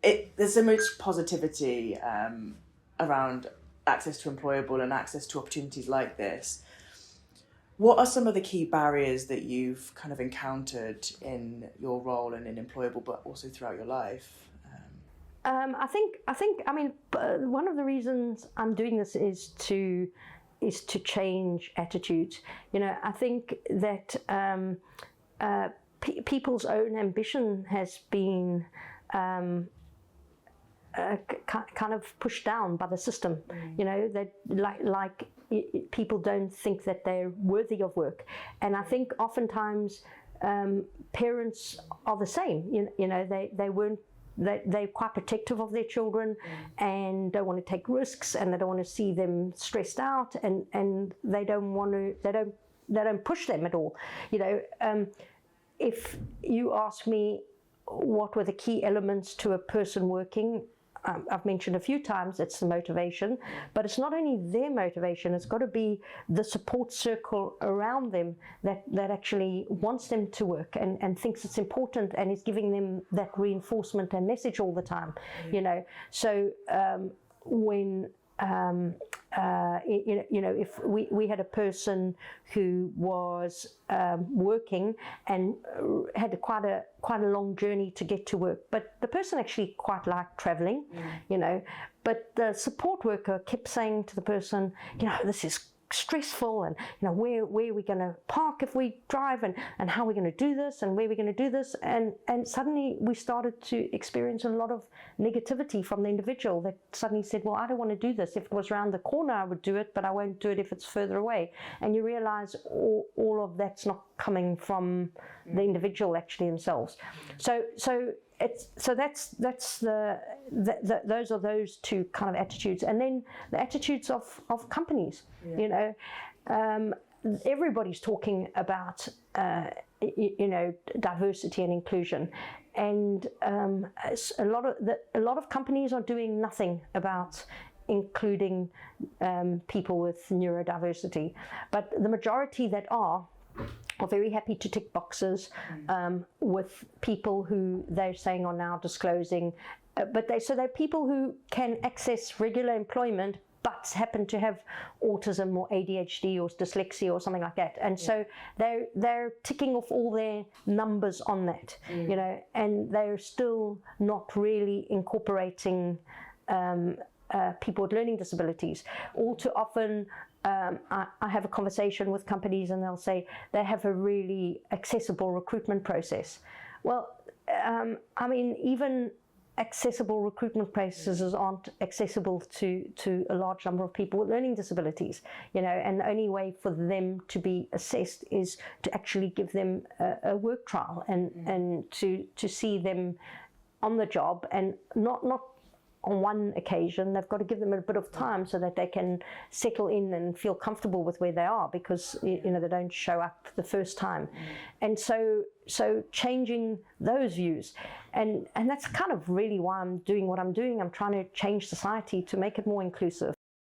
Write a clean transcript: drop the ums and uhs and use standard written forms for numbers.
there's so much positivity around access to EmployAble and access to opportunities like this. What are some of the key barriers that you've kind of encountered in your role and in EmployAble, but also throughout your life? I think. I mean, one of the reasons I'm doing this is to change attitudes. You know, I think that people's own ambition has been kind of pushed down by the system. You know, that people don't think that they're worthy of work, and I think oftentimes parents are the same. You know, they're quite protective of their children and don't want to take risks, and they don't want to see them stressed out, and they don't push them at all. You know, if you ask me what were the key elements to a person working, I've mentioned a few times it's the motivation, but it's not only their motivation, it's got to be the support circle around them that actually wants them to work and thinks it's important and is giving them that reinforcement and message all the time. You know, so when you know, if we had a person who was working and had quite a long journey to get to work, but the person actually quite liked traveling, you know, but the support worker kept saying to the person, you know, this is stressful, and you know, where are we going to park if we drive, and how are we going to do this, and where are we going to do this, and suddenly we started to experience a lot of negativity from the individual that suddenly said, well, I don't want to do this. If it was around the corner I would do it, but I won't do it if it's further away. And you realize all of that's not coming from the individual actually themselves. So that's those are those two kind of attitudes, and then the attitudes of companies. You know, everybody's talking about you know, diversity and inclusion, and a lot of companies are doing nothing about including people with neurodiversity, but the majority that are very happy to tick boxes with people who they're saying are now disclosing, but they're people who can access regular employment but happen to have autism or ADHD or dyslexia or something like that, and so they're ticking off all their numbers on that, you know, and they're still not really incorporating people with learning disabilities. All too often, I have a conversation with companies and they'll say they have a really accessible recruitment process. Well, I mean, even accessible recruitment processes aren't accessible to a large number of people with learning disabilities, you know, and the only way for them to be assessed is to actually give them a work trial and to see them on the job, and not on one occasion. They've got to give them a bit of time so that they can settle in and feel comfortable with where they are, because you know, they don't show up the first time. And so changing those views, and that's kind of really why I'm doing what I'm doing. I'm trying to change society to make it more inclusive.